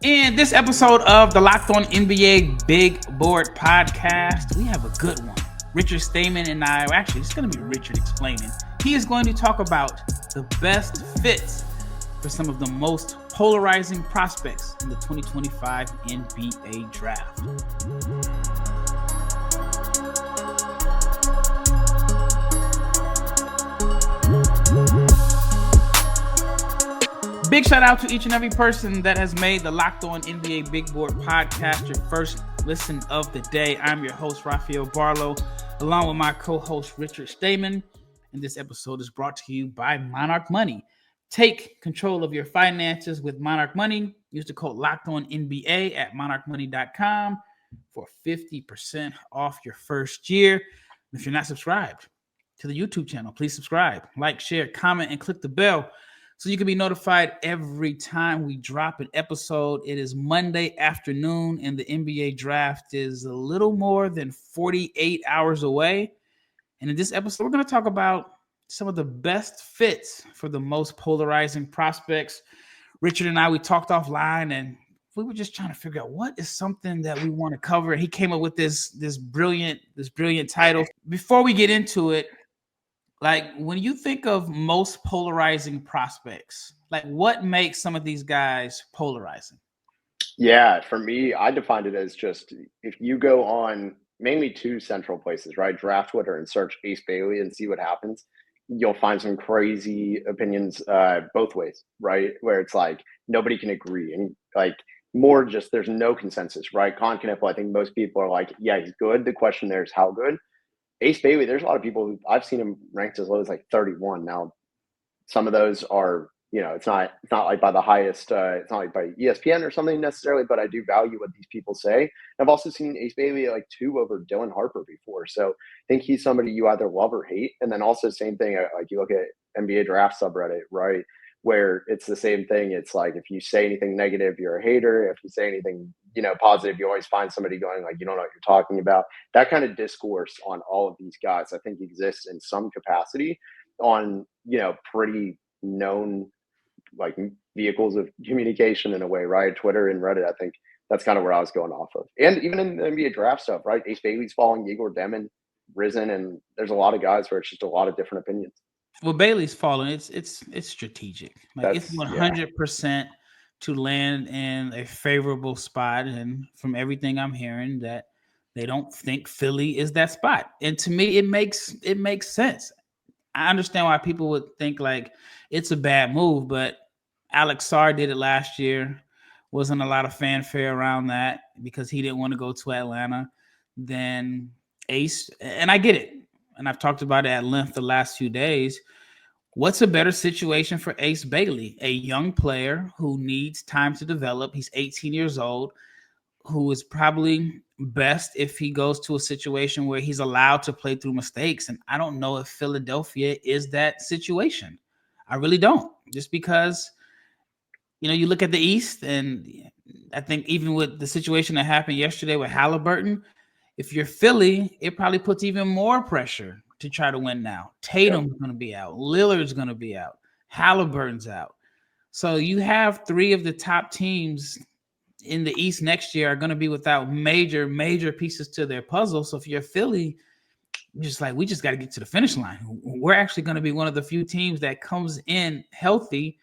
In this episode of the Locked On NBA Big Board Podcast, we have a good one. Richard Stayman and I, actually, it's going to be Richard explaining. He is going to talk about the best fits for some of the most polarizing prospects in the 2025 NBA Draft. Big shout out to each and every person that has made the Locked On NBA Big Board Podcast your first listen of the day. I'm your host, Rafael Barlowe, along with my co-host, Richard Stayman. And this episode is brought to you by Monarch Money. Take control of your finances with Monarch Money. Use the code LOCKEDONNBA at monarchmoney.com for 50% off your first year. And if you're not subscribed to the YouTube channel, please subscribe, like, share, comment, and click the bell so you can be notified every time we drop an episode. It is Monday afternoon, and the NBA draft is a little more than 48 hours away. And in this episode, we're going to talk about some of the best fits for the most polarizing prospects. Richard and I, we talked offline, and we were just trying to figure out what is something that we want to cover. He came up with this brilliant title. Before we get into it, like, when you think of most polarizing prospects, like, what makes some of these guys polarizing? Yeah, for me, I defined it as just if you go on mainly two central places, right? Draft Twitter and search Ace Bailey and see what happens. You'll find some crazy opinions both ways, right? Where it's like nobody can agree and like more just there's no consensus, right? Colin Kniffel, I think most people are like, yeah, he's good. The question there is how good. Ace Bailey, there's a lot of people who I've seen him ranked as low as like 31. Now, some of those are, it's not like by the highest, it's not like by ESPN or something necessarily, but I do value what these people say. I've also seen Ace Bailey at like 2 over Dylan Harper before. So I think he's somebody you either love or hate. And then also same thing, like you look at NBA draft subreddit, right? Where it's the same thing. It's like, if you say anything negative, you're a hater. If you say anything, positive, you always find somebody going like, you don't know what you're talking about. That kind of discourse on all of these guys, I think exists in some capacity on, pretty known like vehicles of communication in a way, right? Twitter and Reddit. I think that's kind of where I was going off of. And even in the NBA draft stuff, right? Ace Bailey's following Egor Demin, Risen, and there's a lot of guys where it's just a lot of different opinions. Well, Bailey's falling. It's strategic. Like, it's 100% to land in a favorable spot. And from everything I'm hearing, that they don't think Philly is that spot. And to me, it makes sense. I understand why people would think like it's a bad move, but Alex Sarr did it last year. Wasn't a lot of fanfare around that because he didn't want to go to Atlanta. Then Ace, and I get it, and I've talked about it at length the last few days. What's a better situation for Ace Bailey? A young player who needs time to develop. He's 18 years old, who is probably best if he goes to a situation where he's allowed to play through mistakes. And I don't know if Philadelphia is that situation. I really don't. Just because, you look at the East, and I think even with the situation that happened yesterday with Halliburton, if you're Philly, it probably puts even more pressure to try to win now. Tatum's going to be out. Lillard's going to be out. Halliburton's out. So you have 3 of the top teams in the East next year are going to be without major pieces to their puzzle. So if you're Philly, you're just like, we just got to get to the finish line. We're actually going to be one of the few teams that comes in healthy.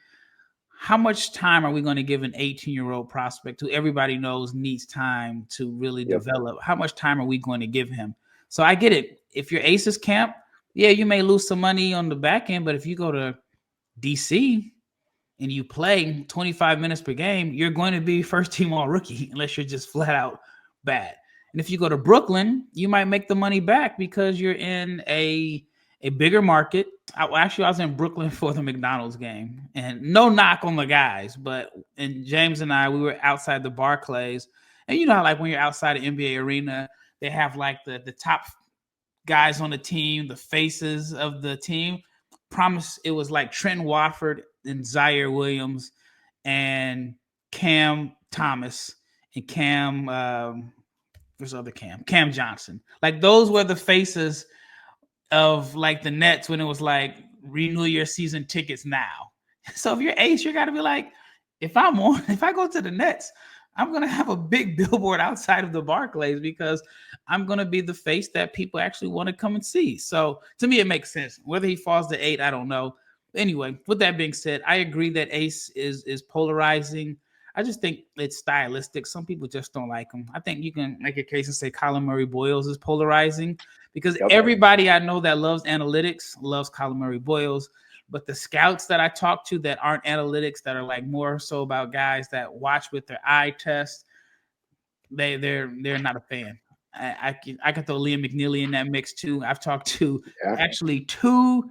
How much time are we going to give an 18-year-old prospect who everybody knows needs time to really develop? How much time are we going to give him? So I get it. If you're Aces camp, yeah, you may lose some money on the back end, but if you go to DC and you play 25 minutes per game, you're going to be first team all rookie unless you're just flat out bad. And if you go to Brooklyn, you might make the money back because you're in a bigger market. I was in Brooklyn for the McDonald's game, and no knock on the guys, and James and I, we were outside the Barclays. And you know how, like, when you're outside the NBA arena, they have like the top guys on the team, the faces of the team. Promise it was like Trent Watford and Zaire Williams and Cam Thomas and Cam Johnson. Like, those were the faces of like the Nets when it was like renew your season tickets now. So if you're Ace, you got to be like, if I go to the Nets, I'm gonna have a big billboard outside of the Barclays because I'm gonna be the face that people actually want to come and see. So to me, it makes sense. Whether he falls to 8, I don't know. Anyway, with that being said, I agree that Ace is polarizing. I just think it's stylistic. Some people just don't like him. I think you can make a case and say Colin Murray Boyles is polarizing because everybody I know that loves analytics loves Colin Murray Boyles. But the scouts that I talk to that aren't analytics, that are like more so about guys that watch with their eye test, they're not a fan. I can throw Liam McNeely in that mix too. I've talked to actually two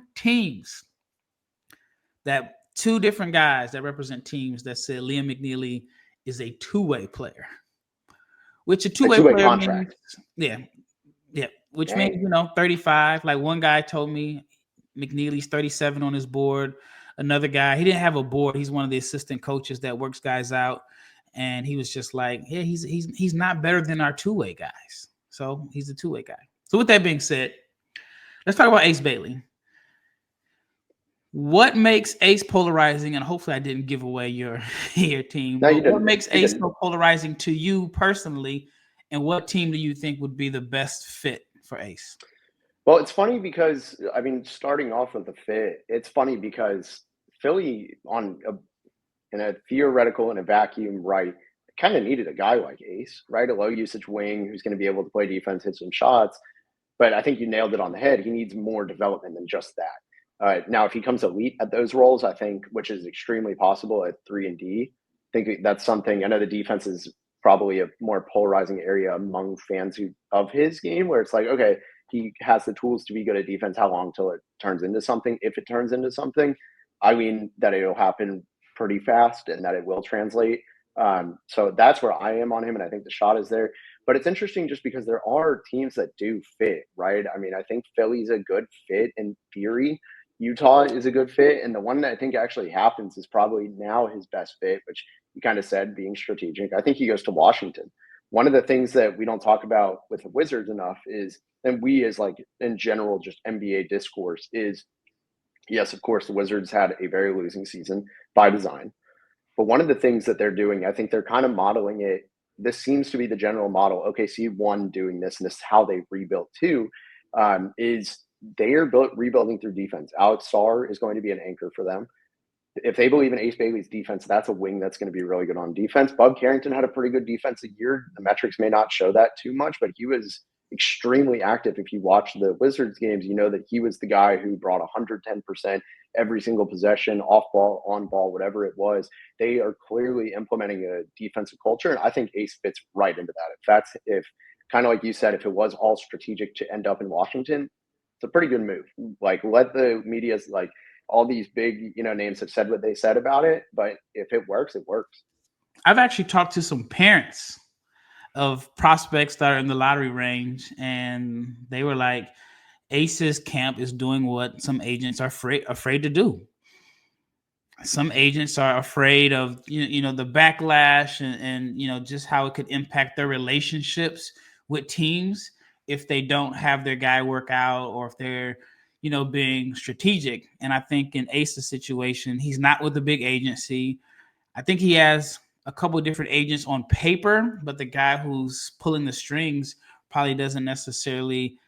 different guys that represent teams that said Liam McNeely is a two-way player, which a two-way player contract means, which means 35. Like one guy told me McNeely's 37 on his board. Another guy, he didn't have a board. He's one of the assistant coaches that works guys out, and he was just like, yeah, he's not better than our two-way guys. So he's a two-way guy. So with that being said, let's talk about Ace Bailey. What makes Ace polarizing? And hopefully I didn't give away your team. No, but what makes Ace so polarizing to you personally? And what team do you think would be the best fit for Ace? Well, it's funny because, I mean, starting off with the fit, it's funny because Philly in a theoretical, in a vacuum, right, kind of needed a guy like Ace, right? A low usage wing who's going to be able to play defense, hit some shots. But I think you nailed it on the head. He needs more development than just that. Now, if he comes elite at those roles, I think, which is extremely possible at 3 and D, I think that's something. I know the defense is probably a more polarizing area among fans of his game, where it's like, okay, he has the tools to be good at defense. How long till it turns into something? If it turns into something, I mean that it'll happen pretty fast and that it will translate. So that's where I am on him, and I think the shot is there. But it's interesting just because there are teams that do fit, right? I mean, I think Philly's a good fit in theory. Utah is a good fit, and the one that I think actually happens is probably now his best fit, which you kind of said, being strategic. I think he goes to Washington. One of the things that we don't talk about with the Wizards enough is, and we as like in general, just NBA discourse is, yes, of course, the Wizards had a very losing season by design. But one of the things that they're doing, I think they're kind of modeling it. This seems to be the general model. OKC one doing this, and this is how they rebuilt too, is they are rebuilding through defense. Alex Sarr is going to be an anchor for them. If they believe in Ace Bailey's defense, that's a wing that's going to be really good on defense. Bub Carrington had a pretty good defensive year. The metrics may not show that too much, but he was extremely active. If you watch the Wizards games, you know that he was the guy who brought 110% every single possession, off ball, on ball, whatever it was. They are clearly implementing a defensive culture, and I think Ace fits right into that. If kind of like you said, if it was all strategic to end up in Washington, it's a pretty good move. Like, let the media's like all these big, names have said what they said about it, but if it works, it works. I've actually talked to some parents of prospects that are in the lottery range, and they were like, Ace's camp is doing what some agents are afraid to do. Some agents are afraid of the backlash and just how it could impact their relationships with teams if they don't have their guy work out, or if they're being strategic. And I think in Ace's situation, he's not with a big agency. I think he has a couple of different agents on paper, but the guy who's pulling the strings probably doesn't necessarily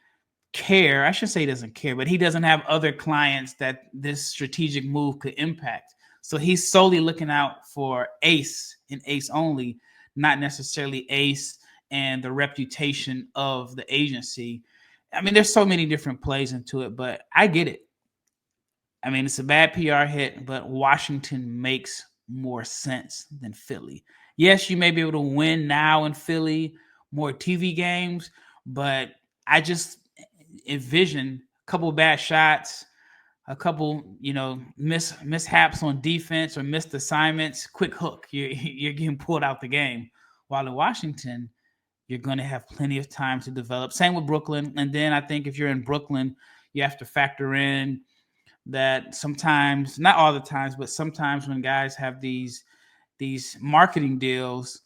care. I should say he doesn't care, but he doesn't have other clients that this strategic move could impact. So he's solely looking out for Ace and Ace only, not necessarily Ace and the reputation of the agency. I mean, there's so many different plays into it, but I get it. I mean, it's a bad PR hit, but Washington makes more sense than Philly. Yes, you may be able to win now in Philly, more TV games, but I just envision a couple bad shots, a couple, mishaps on defense or missed assignments, quick hook. You're getting pulled out the game. While in Washington, you're going to have plenty of time to develop. Same with Brooklyn. And then I think if you're in Brooklyn, you have to factor in that sometimes, not all the times, but sometimes when guys have these marketing deals,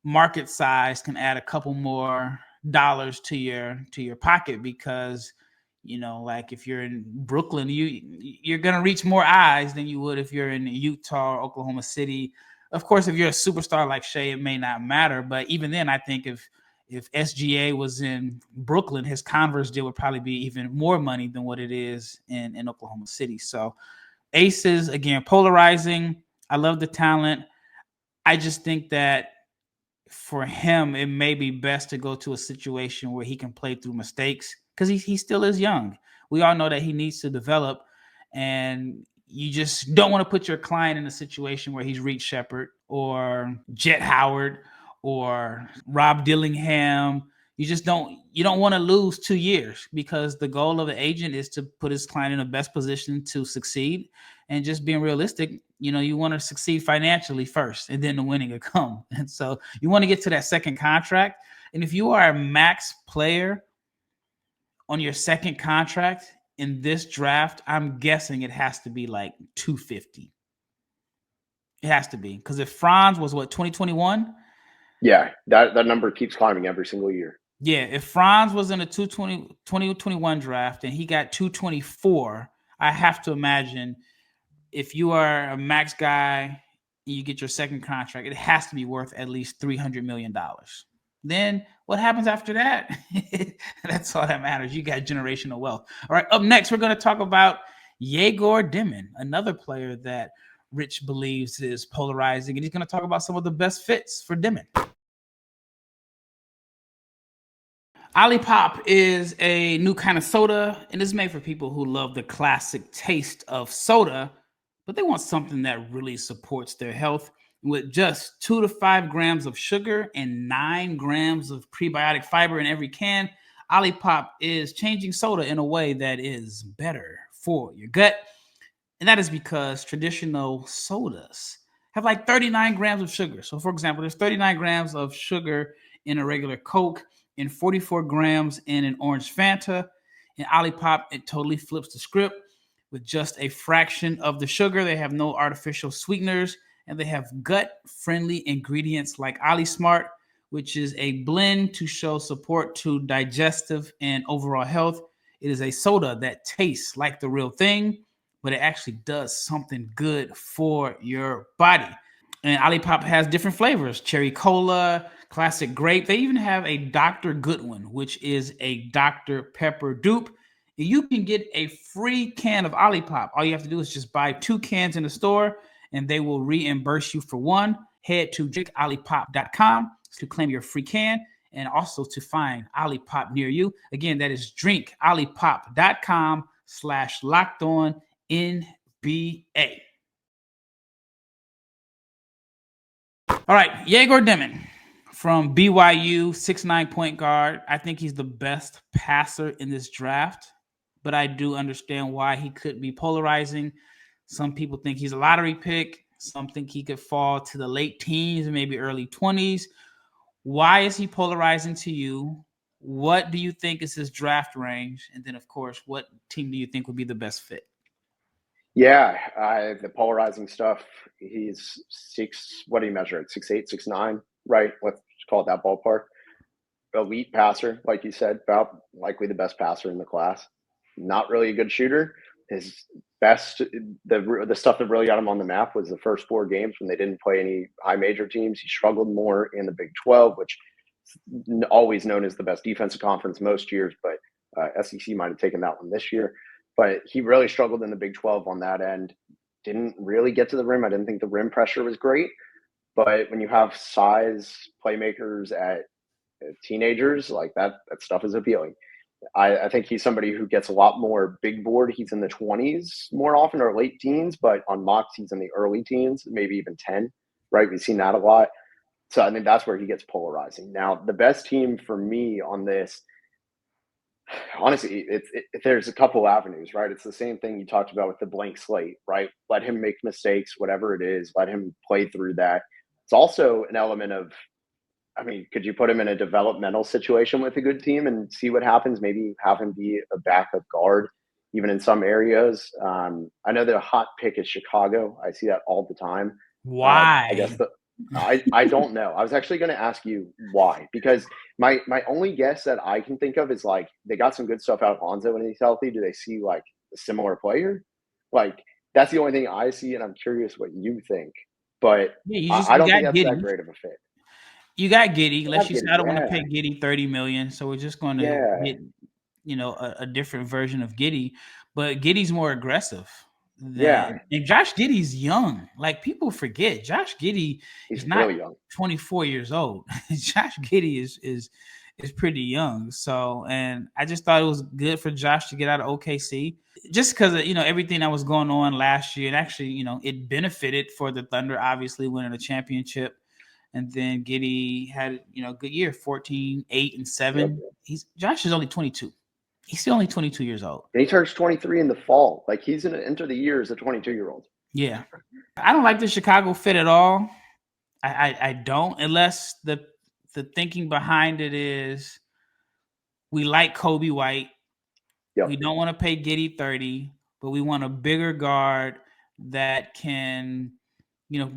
market size can add a couple more dollars to your pocket, because like if you're in Brooklyn, you're gonna reach more eyes than you would if you're in Utah or Oklahoma City, Of course, if you're a superstar like Shea, it may not matter. But even then, I think if SGA was in Brooklyn, his Converse deal would probably be even more money than what it is in Oklahoma City. So Aces, again, polarizing. I love the talent. I just think that for him, it may be best to go to a situation where he can play through mistakes because he still is young. We all know that he needs to develop, and you just don't want to put your client in a situation where he's Reed Shepherd or Jet Howard or Rob Dillingham. You don't want to lose 2 years, because the goal of an agent is to put his client in the best position to succeed. And just being realistic, you want to succeed financially first, and then the winning will come. And so you want to get to that second contract. And if you are a max player on your second contract in this draft, I'm guessing it has to be like 250. It has to be, because if Franz was 2021? Yeah, that number keeps climbing every single year. Yeah, if Franz was in a 2021 draft and he got 224, I have to imagine if you are a max guy and you get your second contract, it has to be worth at least $300 million. Then what happens after that? That's all that matters. You got generational wealth. All right, up next, we're going to talk about Egor Demin, another player that Rich believes is polarizing, and he's going to talk about some of the best fits for Demin. Olipop is a new kind of soda, and it's made for people who love the classic taste of soda, but they want something that really supports their health. With just 2 to 5 grams of sugar and 9 grams of prebiotic fiber in every can, Olipop is changing soda in a way that is better for your gut. And that is because traditional sodas have like 39 grams of sugar. So, for example, there's 39 grams of sugar in a regular Coke and 44 grams in an orange Fanta. In Olipop, it totally flips the script. With just a fraction of the sugar, they have no artificial sweeteners, and they have gut-friendly ingredients like OliSmart, which is a blend to show support to digestive and overall health. It is a soda that tastes like the real thing, but it actually does something good for your body. And Olipop has different flavors: cherry cola, classic grape. They even have a Dr. Goodwin, which is a Dr. Pepper dupe. You can get a free can of Olipop. All you have to do is just buy 2 cans in the store, and they will reimburse you for one. Head to drinkolipop.com to claim your free can, and also to find Olipop near you. Again, that is drinkolipop.com/LockedOnNBA. All right, Egor Demin from BYU, 6'9" point guard. I think he's the best passer in this draft, but I do understand why he could be polarizing. Some people think he's a lottery pick. Some think he could fall to the late teens, maybe early 20s. Why is he polarizing to you? What do you think is his draft range? And then, of course, what team do you think would be the best fit? Yeah, the polarizing stuff. He's what do you measure it? 6'8", 6'9", right? Let's call it that ballpark. Elite passer, like you said, about likely the best passer in the class. Not really a good shooter. His best, the stuff that really got him on the map was the first 4 games when they didn't play any high major teams. He struggled more in the Big 12, which is always known as the best defensive conference most years, but SEC might have taken that one this year. But he really struggled in the Big 12 on that end. Didn't really get to the rim. I didn't think the rim pressure was great. But when you have size playmakers at teenagers, like that stuff is appealing. I think he's somebody who gets a lot more big board. He's in the 20s more often, or late teens, but on mocks, he's in the early teens, maybe even 10, right? We've seen that a lot. So I think that's where he gets polarizing. Now, the best team for me on this, honestly, there's a couple avenues, right? It's the same thing you talked about with the blank slate, right? Let him make mistakes, whatever it is, let him play through that. It's also an element of, I mean, could you put him in a developmental situation with a good team and see what happens? Maybe have him be a backup guard, even in some areas. I know the hot pick is Chicago. I see that all the time. Why? I guess I don't know. I was actually going to ask you why, because my only guess that I can think of is like they got some good stuff out of Lonzo when he's healthy. Do they see like a similar player? Like that's the only thing I see, and I'm curious what you think. but Yeah, I you don't got think that's that Giddey. great of a fit. You got Giddey. I Unless have you say Giddey, I don't want to yeah, pay Giddey $30 million, so we're just going to yeah, get a different version of Giddey. But Giddey's more aggressive yeah. and Josh Giddey's young. Like people forget, Josh Giddey He's is not really young. 24 years old. Josh Giddey is pretty young. So, and I just thought it was good for Josh to get out of OKC, just because of everything that was going on last year, and actually it benefited for the Thunder, obviously winning a championship. And then Giddey had a good year, 14, 8, and 7. Yep. Josh is only 22. He's still only 22 years old. And he turns 23 in the fall. Like he's going to enter the year as a 22-year-old. Yeah. I don't like the Chicago fit at all. I don't, unless the thinking behind it is we like Kobe White. Yep. We don't want to pay Giddey 30, but we want a bigger guard that can,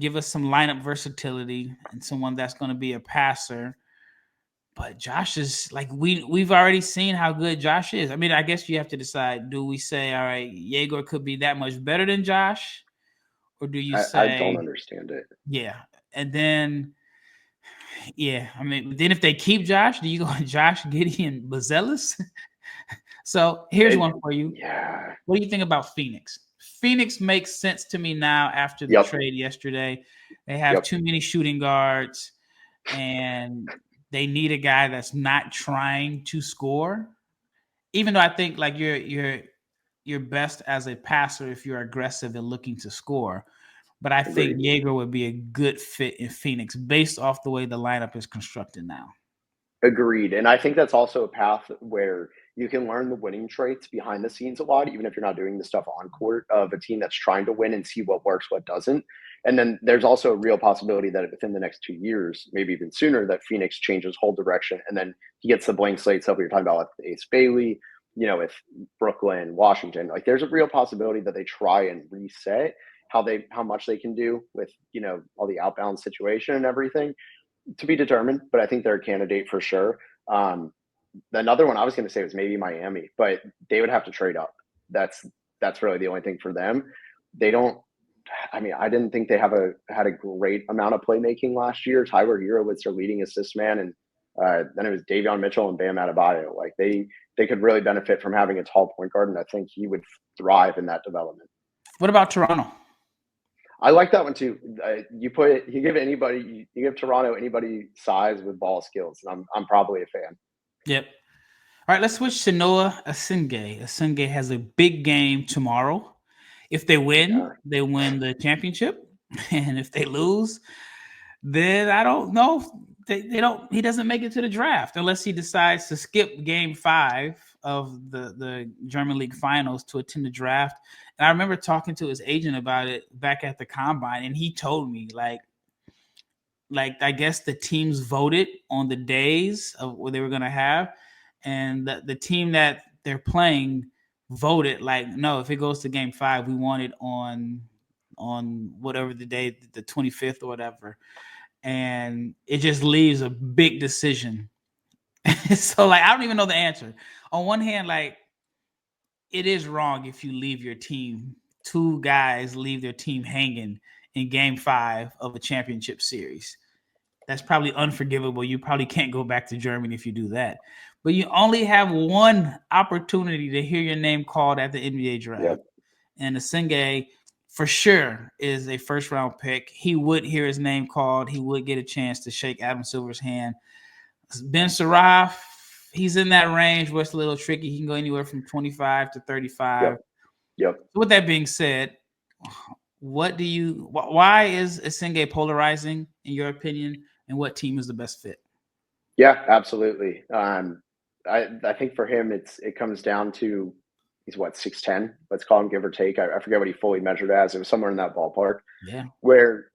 give us some lineup versatility and someone that's going to be a passer. But Josh is like we've already seen how good Josh is. I mean, I guess you have to decide: do we say, all right, Egor could be that much better than Josh, or do you I don't say, understand it. yeah? And then, yeah, I mean, then if they keep Josh, do you go Josh, Giddey, and Bazelis? So here's one for you. Yeah. What do you think about Phoenix? Phoenix makes sense to me now after the trade yesterday. They have too many shooting guards, and they need a guy that's not trying to score. Even though I think like you're best as a passer if you're aggressive and looking to score. But I think Egor would be a good fit in Phoenix based off the way the lineup is constructed now. Agreed. And I think that's also a path where you can learn the winning traits behind the scenes a lot, even if you're not doing the stuff on court of a team that's trying to win and see what works, what doesn't. And then there's also a real possibility that within the next 2 years, maybe even sooner, that Phoenix changes whole direction. And then he gets the blank slate stuff you're talking about with Ace Bailey, with Brooklyn, Washington. Like there's a real possibility that they try and reset how much they can do with, all the outbound situation and everything. To be determined, but I think they're a candidate for sure. Another one I was going to say was maybe Miami, but they would have to trade up. That's really the only thing for them. They don't. I mean, I didn't think they had a great amount of playmaking last year. Tyler Hero was their leading assist man, and then it was Davion Mitchell and Bam Adebayo. Like they could really benefit from having a tall point guard, and I think he would thrive in that development. What about Toronto? I like that one too. You give Toronto anybody size with ball skills, and I'm probably a fan. Yep. All right, let's switch to Noa Essengue. Essengue has a big game tomorrow. If they win, they win the championship, and if they lose, then I don't know. They don't. He doesn't make it to the draft unless he decides to skip Game 5 of the German League Finals to attend the draft. And I remember talking to his agent about it back at the combine, and he told me like I guess the teams voted on the days of what they were going to have, and the team that they're playing voted like, no, if it goes to Game 5, we want it on whatever the day, the 25th or whatever. And it just leaves a big decision. So like I don't even know the answer. On one hand, like it is wrong if you leave your team. Two guys leave their team hanging in Game 5 of a championship series. That's probably unforgivable. You probably can't go back to Germany if you do that. But you only have one opportunity to hear your name called at the NBA draft. Yep. And Essengue for sure is a first round pick. He would hear his name called. He would get a chance to shake Adam Silver's hand. Ben Saraf, he's in that range where it's a little tricky. He can go anywhere from 25 to 35. Yep. So with that being said, why is Essengue polarizing in your opinion, and what team is the best fit? Yeah, absolutely. I think for him, it comes down to he's 6'10", let's call him, give or take. I forget what he fully measured as. It was somewhere in that ballpark. Yeah. Where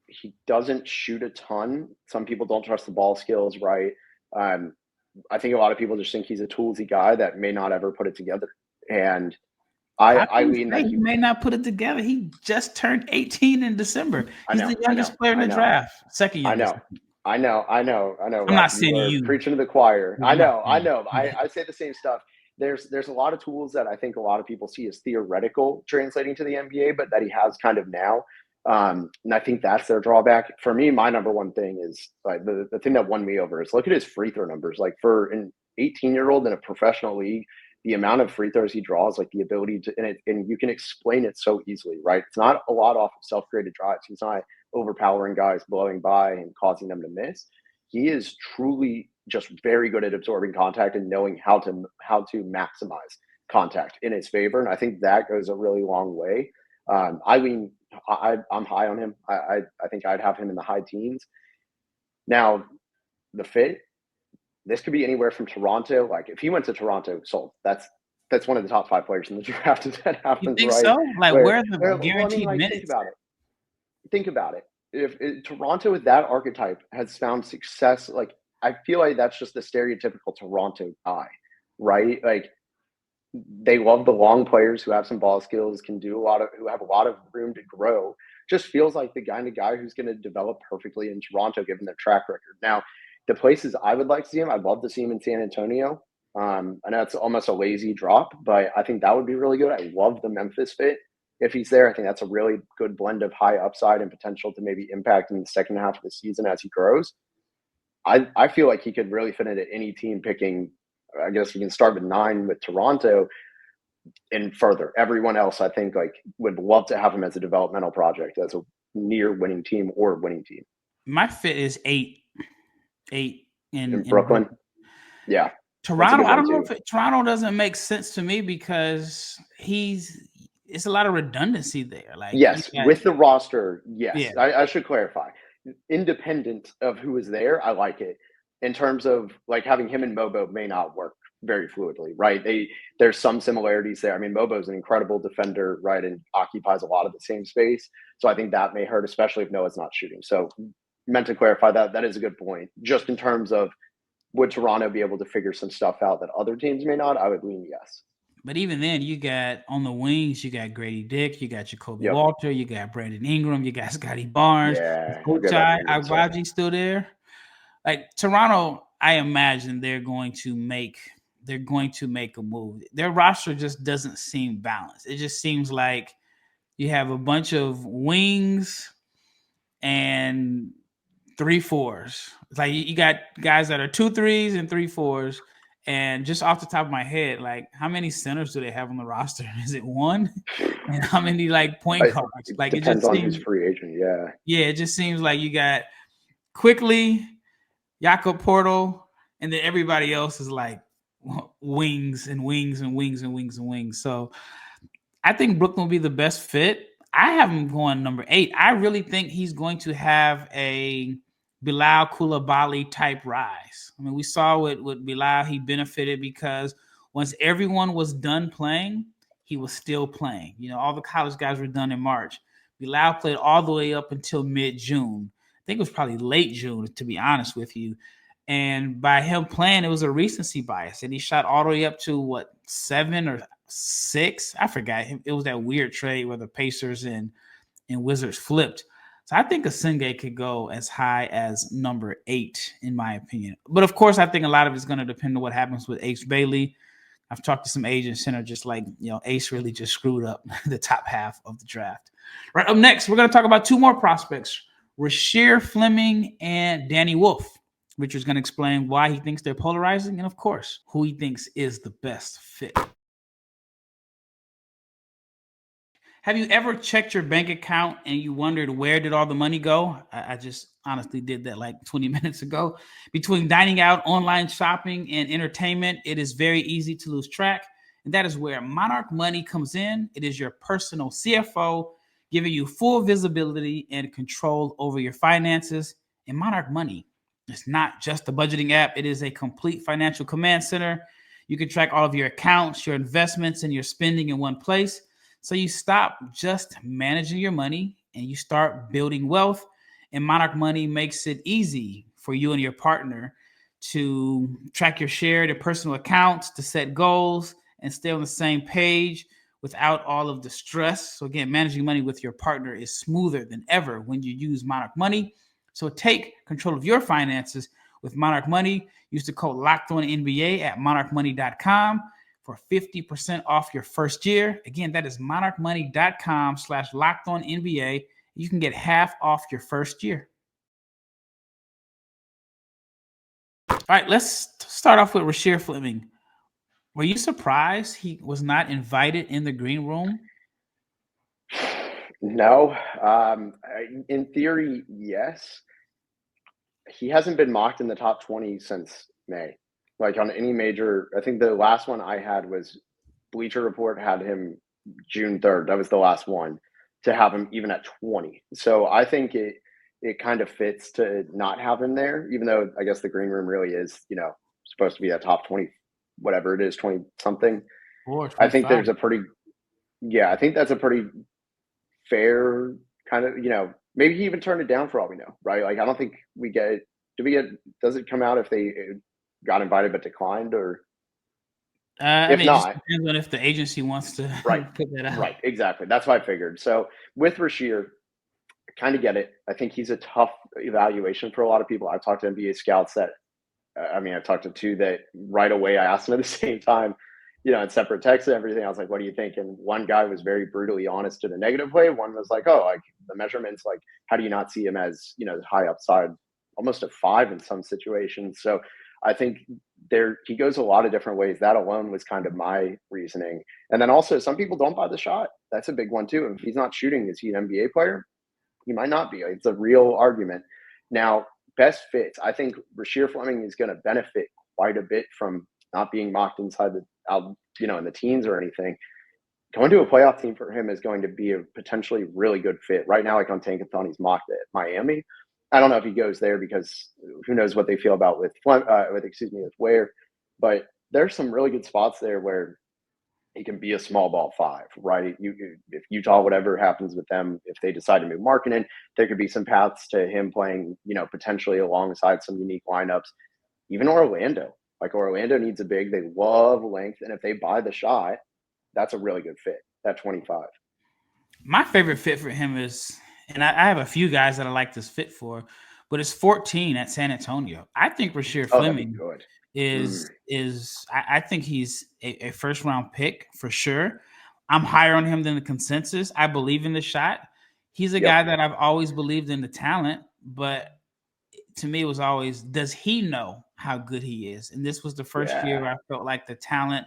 he doesn't shoot a ton. Some people don't trust the ball skills, right? I think a lot of people just think he's a toolsy guy that may not ever put it together. And I lean that he may not put it together. He just turned 18 in December. He's the youngest player in the draft. Second youngest. I know. I'm not saying you preaching to the choir. I know. I say the same stuff. There's a lot of tools that I think a lot of people see as theoretical translating to the NBA, but that he has kind of now. And I think that's their drawback. For me, my number one thing is like the thing that won me over is look at his free throw numbers. Like for an 18-year-old in a professional league, the amount of free throws he draws, like the ability to, and you can explain it so easily, right? It's not a lot off of self-created drives. He's not overpowering guys, blowing by and causing them to miss. He is truly just very good at absorbing contact and knowing how to maximize contact in his favor. And I think that goes a really long way. I'm high on him. I think I'd have him in the high teens. Now, the fit, this could be anywhere from Toronto. Like if he went to Toronto, sold. That's one of the top 5 players in the draft. If that You happens, think right? so? Like where are the Well, I mean, guaranteed like minutes? Think about it. If Toronto with that archetype has found success, like I feel like that's just the stereotypical Toronto guy, right? Like they love the long players who have some ball skills, who have a lot of room to grow. Just feels like the kind of guy who's going to develop perfectly in Toronto, given their track record. Now, the places I would like to see him, I'd love to see him in San Antonio. I know it's almost a lazy drop, but I think that would be really good. I love the Memphis fit. If he's there, I think that's a really good blend of high upside and potential to maybe impact in the second half of the season as he grows. I feel like he could really fit into any team picking. I guess we can start with 9 with Toronto and further. Everyone else, I think, like would love to have him as a developmental project, as a near winning team or winning team. My fit is 8 in Brooklyn. Yeah. Toronto, I don't know if Toronto doesn't make sense to me because it's a lot of redundancy there. Like yes, with the roster, yes. Yeah. I should clarify. Independent of who is there, I like it. In terms of like having him and Mobo may not work very fluidly, right? There's some similarities there. I mean, Mobo's an incredible defender, right, and occupies a lot of the same space. So I think that may hurt, especially if Noah's not shooting. So meant to clarify that. That is a good point. Just in terms of would Toronto be able to figure some stuff out that other teams may not? I would lean yes. But even then, you got on the wings, you got Grady Dick, you got Jacoby Walter, you got Brandon Ingram, you got Scotty Barnes, Agbaji still there. Like Toronto, I imagine they're going to make a move. Their roster just doesn't seem balanced. It just seems like you have a bunch of wings and 3-4s. It's like you got guys that are 2-3s and 3-4s. And just off the top of my head, like how many centers do they have on the roster? Is it 1? And how many like point guards? Like it depends on who's free agent. Yeah. Yeah, it just seems like you got Quickly, Jakob Portal, and then everybody else is like wings and wings and wings and wings and wings. So I think Brooklyn will be the best fit. I have him going number 8. I really think he's going to have a Bilal Coulibaly type rise. I mean, we saw with Bilal, he benefited because once everyone was done playing, he was still playing. You know, all the college guys were done in March. Bilal played all the way up until mid-June. I think it was probably late June, to be honest with you. And by him playing, it was a recency bias. And he shot all the way up to, 7 or 6? I forgot. It was that weird trade where the Pacers and Wizards flipped. So I think Essengue could go as high as number 8, in my opinion. But, of course, I think a lot of it's going to depend on what happens with Ace Bailey. I've talked to some agents and are just like, Ace really just screwed up the top half of the draft. Right, up next, we're going to talk about 2 more prospects, Rasheer Fleming and Danny Wolf. Richard's going to explain why he thinks they're polarizing and, of course, who he thinks is the best fit. Have you ever checked your bank account and you wondered where did all the money go? I just honestly did that like 20 minutes ago. Between dining out, online shopping, and entertainment, it is very easy to lose track. And that is where Monarch Money comes in. It is your personal CFO, giving you full visibility and control over your finances. And Monarch Money, it's not just a budgeting app. It is a complete financial command center. You can track all of your accounts, your investments, and your spending in one place. So you stop just managing your money and you start building wealth. And Monarch Money makes it easy for you and your partner to track your shared and personal accounts, to set goals, and stay on the same page without all of the stress. So again, managing money with your partner is smoother than ever when you use Monarch Money. So take control of your finances with Monarch Money. Use the code LOCKEDONNBA at monarchmoney.com for 50% off your first year. Again, that is monarchmoney.com/LockedOnNBA. you can get half off your first year. All right, let's start off with Rasheer Fleming. Were you surprised he was not invited in the green room? No. In theory, yes. He hasn't been mocked in the top 20 since May. Like on any major, I think the last one I had was Bleacher Report had him June 3rd. That was the last one to have him even at 20. So I think it kind of fits to not have him there, even though I guess the green room really is, supposed to be a top 20, whatever it is, 20 something. Or I think 25. I think that's a pretty fair kind of, maybe he even turned it down for all we know, right? Like, I don't think does it come out if they got invited but declined, or I if mean, it just not? depends on if the agency wants to Right, put that out. right, exactly. That's what I figured. So with Rasheer, I kind of get it. I think he's a tough evaluation for a lot of people. I've talked to NBA scouts that, I've talked to two that right away I asked them at the same time, in separate texts and everything. I was like, what do you think? And one guy was very brutally honest in a negative way. One was like, oh, like the measurements, like, how do you not see him as, high upside, almost a 5 in some situations. So I think he goes a lot of different ways. That alone was kind of my reasoning. And then also some people don't buy the shot. That's a big one too. If he's not shooting, is he an NBA player? He might not be. It's a real argument. Now, best fits. I think Rasheer Fleming is going to benefit quite a bit from not being mocked inside in the teens or anything. Going to a playoff team for him is going to be a potentially really good fit. Right now, like on Tankathon, he's mocked at Miami. I don't know if he goes there because who knows what they feel about with Ware. But there's some really good spots there where he can be a small ball 5, right? If Utah, whatever happens with them, if they decide to move Markkanen, there could be some paths to him playing, potentially alongside some unique lineups. Even Orlando, like Orlando needs a big. They love length, and if they buy the shot, that's a really good fit. That 25. My favorite fit for him is, and I have a few guys that I like this fit for, but it's 14 at San Antonio. I think Rasheer Oh, that'd be Fleming good. I think he's a first round pick for sure. I'm higher on him than the consensus. I believe in the shot. He's a guy that I've always believed in the talent, but to me it was always, does he know how good he is? And this was the first year where I felt like the talent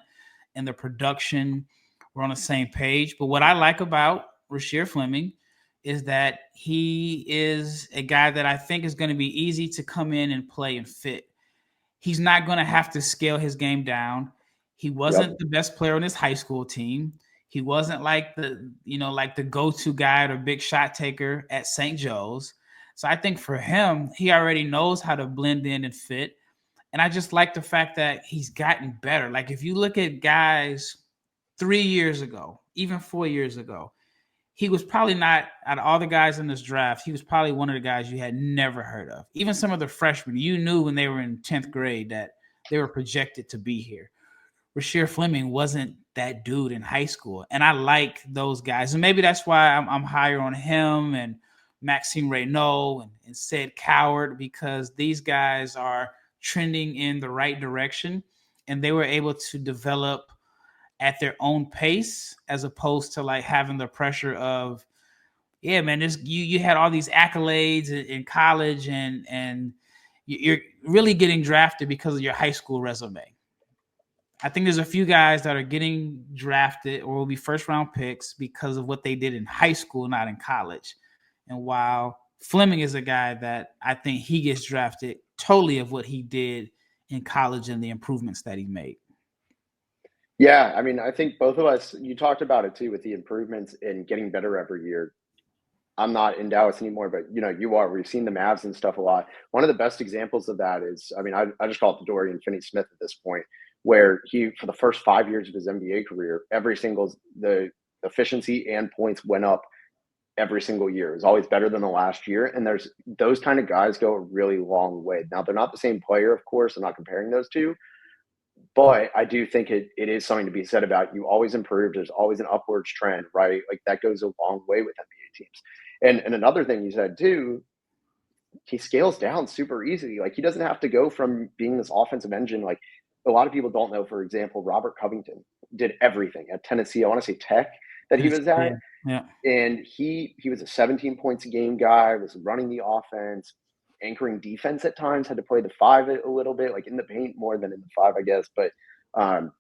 and the production were on the same page. But what I like about Rasheer Fleming is that he is a guy that I think is going to be easy to come in and play and fit. He's not going to have to scale his game down. He wasn't the best player on his high school team. He wasn't like the go-to guy or big shot taker at St. Joe's. So I think for him, he already knows how to blend in and fit. And I just like the fact that he's gotten better. Like if you look at guys 3 years ago, even 4 years ago, he was probably not, out of all the guys in this draft, he was probably one of the guys you had never heard of. Even some of the freshmen, you knew when they were in 10th grade that they were projected to be here. Rasheer Fleming wasn't that dude in high school. And I like those guys. And maybe that's why I'm higher on him and Maxime Reynaud and Said Coward, because these guys are trending in the right direction and they were able to develop at their own pace, as opposed to like having the pressure of, yeah, man, you had all these accolades in college and you're really getting drafted because of your high school resume. I think there's a few guys that are getting drafted or will be first round picks because of what they did in high school, not in college. And while Fleming is a guy that I think he gets drafted totally of what he did in college and the improvements that he made. Yeah, I think both of us, you talked about it too with the improvements in getting better every year. I'm not in Dallas anymore, but you are. We've seen the Mavs and stuff a lot. One of the best examples of that is, I just call it the Dorian Finney-Smith at this point, where he, for the first 5 years of his NBA career, the efficiency and points went up every single year. It was always better than the last year. And there's those kind of guys go a really long way. Now, they're not the same player, of course. I'm not comparing those two, but I do think it is something to be said about you always improve. There's always an upwards trend, right? Like that goes a long way with NBA teams. And another thing you said too, he scales down super easily. Like he doesn't have to go from being this offensive engine. Like a lot of people don't know, for example, Robert Covington did everything at Tennessee. I want to say Tech. that he was at. Yeah. And he was a 17 points a game guy, was running the offense, anchoring defense at times, had to play the five a little bit, like in the paint more than in the five, I guess. But um,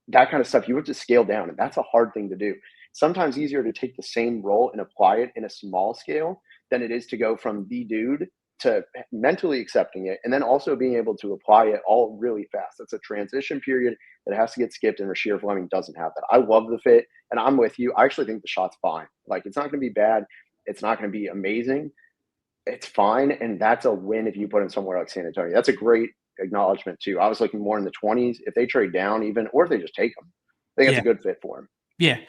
that kind of stuff, you have to scale down, and that's a hard thing to do. Sometimes easier to take the same role and apply it in a small scale than it is to go from the dude to mentally accepting it and then also being able to apply it all really fast. That's a transition period that has to get skipped, and Rasheer Fleming doesn't have that. I love the fit, and I'm with you. I actually think the shot's fine. Like, it's not going to be bad. It's not going to be amazing. It's fine, and that's a win if you put him somewhere like San Antonio. That's a great acknowledgement too. I was looking more in the 20s. If they trade down even, or if they just take him, I think it's a good fit for him. Yeah.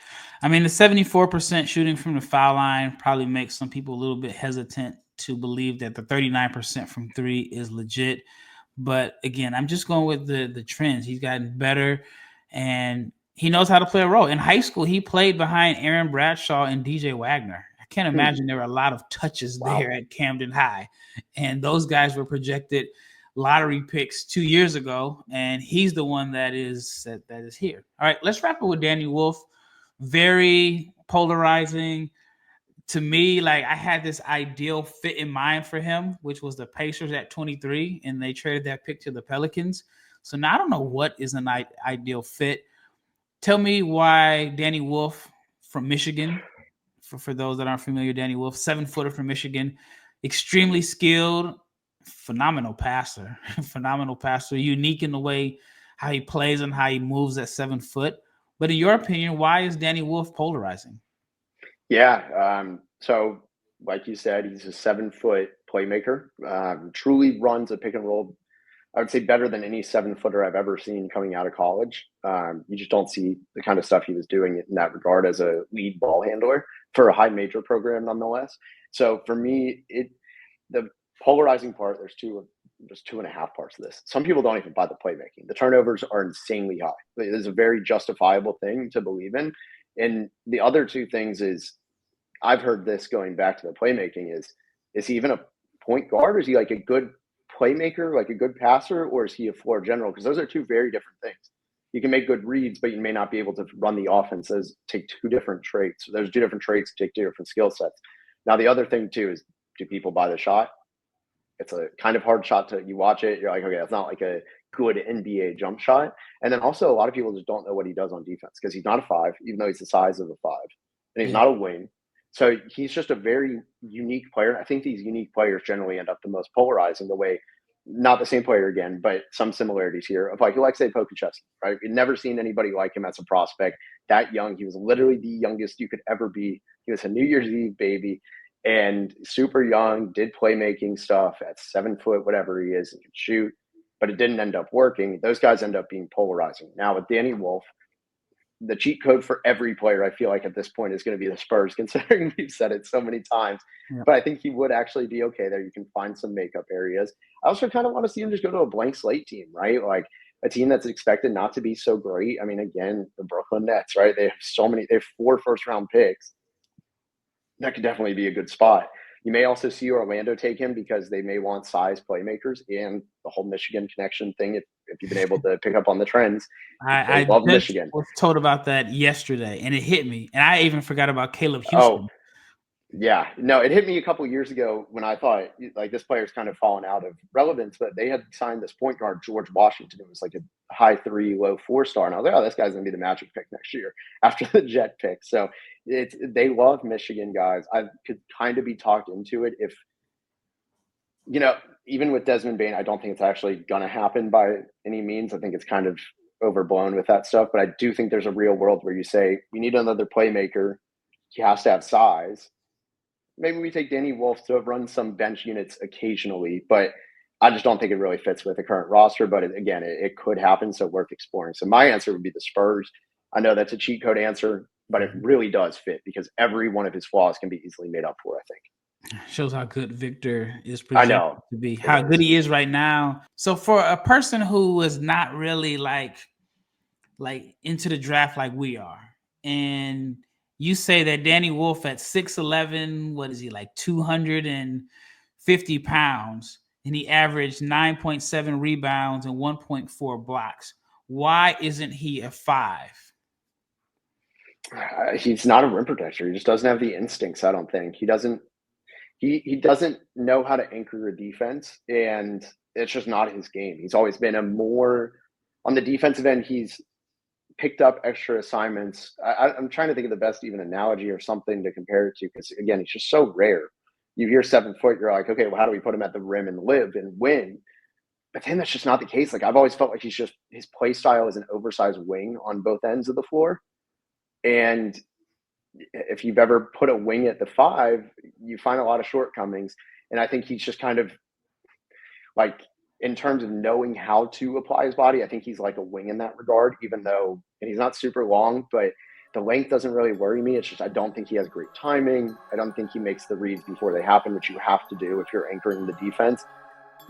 I mean, the 74% shooting from the foul line probably makes some people a little bit hesitant to believe that the 39% from three is legit. But again, I'm just going with the trends. He's gotten better, and he knows how to play a role. In high school, he played behind Aaron Bradshaw and DJ Wagner. I can't imagine there were a lot of touches there at Camden High. And those guys were projected lottery picks 2 years ago, and he's the one that is here. All right, let's wrap it with Danny Wolf. Very polarizing. To me, like, I had this ideal fit in mind for him, which was the Pacers at 23, and they traded that pick to the Pelicans. So now I don't know what is an ideal fit. Tell me why Danny Wolf from Michigan, for those that aren't familiar, Danny Wolf, 7-footer from Michigan, extremely skilled, phenomenal passer, unique in the way how he plays and how he moves at 7 foot. But in your opinion, why is Danny Wolf polarizing? Yeah. So, like you said, he's a 7-foot playmaker. Truly runs a pick and roll, I would say, better than any 7-footer I've ever seen coming out of college. You just don't see the kind of stuff he was doing in that regard as a lead ball handler for a high major program, nonetheless. So for me, the polarizing part, there's 2.5 parts of this. Some people don't even buy the playmaking. The turnovers are insanely high. It is a very justifiable thing to believe in. And the other two things is, I've heard this going back to the playmaking, is he even a point guard? Or is he like a good playmaker, like a good passer, or is he a floor general? Because those are two very different things. You can make good reads, but you may not be able to run the offense. Those take two different traits. There's two different traits, take two different skill sets. Now, the other thing too is, do people buy the shot? It's a kind of hard shot to, you watch it, you're like, okay, that's not like a good NBA jump shot. And then also, a lot of people just don't know what he does on defense because he's not a 5, even though he's the size of a 5, and he's not a wing. So he's just a very unique player. I think these unique players generally end up the most polarizing, the way, not the same player again, but some similarities here of, like Alexei Pokuševski, right? We've never seen anybody like him as a prospect that young. He was literally the youngest you could ever be. He was a New Year's Eve baby and super young, did playmaking stuff at 7 foot, whatever he is, and could shoot, but it didn't end up working. Those guys end up being polarizing. Now with Danny Wolf, the cheat code for every player, I feel like at this point, is going to be the Spurs, considering we've said it so many times. Yeah. But I think he would actually be okay there. You can find some makeup areas. I also kind of want to see him just go to a blank slate team, right? Like a team that's expected not to be so great. I mean, again, the Brooklyn Nets, right? They have 4 first-round picks. That could definitely be a good spot. You may also see Orlando take him because they may want size playmakers, and the whole Michigan connection thing. If you've been able to pick up on the trends, I love Michigan. Was told about that yesterday, and it hit me. And I even forgot about Caleb Houston. Oh, yeah. No, it hit me a couple of years ago when I thought, like, this player's kind of fallen out of relevance, but they had signed this point guard, George Washington. It was like a high 3, low 4 star. And I was like, oh, this guy's going to be the Magic pick next year after the Jet pick. So they love Michigan guys. I could kind of be talked into it if, even with Desmond Bane, I don't think it's actually going to happen by any means. I think it's kind of overblown with that stuff. But I do think there's a real world where you say, you need another playmaker. He has to have size. Maybe we take Danny Wolf to run some bench units occasionally, but I just don't think it really fits with the current roster. But it could happen, so worth exploring. So my answer would be the Spurs. I know that's a cheat code answer, but it really does fit because every one of his flaws can be easily made up for, I think. Shows how good Victor is projected to be, how good he is right now. So for a person who is not really like into the draft like we are, and you say that Danny Wolf at 6'11", what is he, like 250 pounds, and he averaged 9.7 rebounds and 1.4 blocks. Why isn't he a 5? He's not a rim protector. He just doesn't have the instincts. I don't think he doesn't. He doesn't know how to anchor a defense, and it's just not his game. He's always been a more on the defensive end. He's picked up extra assignments. I'm trying to think of the best even analogy or something to compare it to, because again, he's just so rare. You hear 7 foot, you're like, okay, well, how do we put him at the rim and live and win? But then that's just not the case. Like I've always felt like his play style is an oversized wing on both ends of the floor. And if you've ever put a wing at the 5, you find a lot of shortcomings. And I think he's just kind of like, in terms of knowing how to apply his body, I think he's like a wing in that regard, even though, and he's not super long, but the length doesn't really worry me. It's just, I don't think he has great timing. I don't think he makes the reads before they happen, which you have to do if you're anchoring the defense.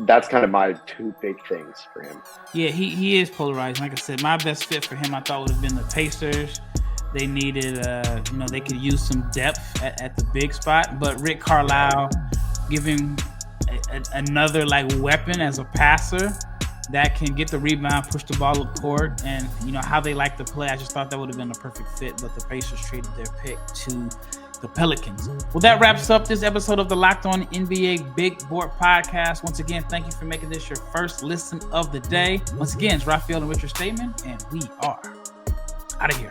That's kind of my 2 big things for him. Yeah, he is polarizing. Like I said, my best fit for him, I thought, would have been the Pacers. They needed, they could use some depth at the big spot. But Rick Carlisle giving another like weapon as a passer that can get the rebound, push the ball up court, and how they like to play. I just thought that would have been a perfect fit, but the Pacers traded their pick to the Pelicans. Well, that wraps up this episode of the Locked On NBA Big Board Podcast. Once again, thank you for making this your first listen of the day. Once again, it's Rafael and Richard Stayman, and we are out of here.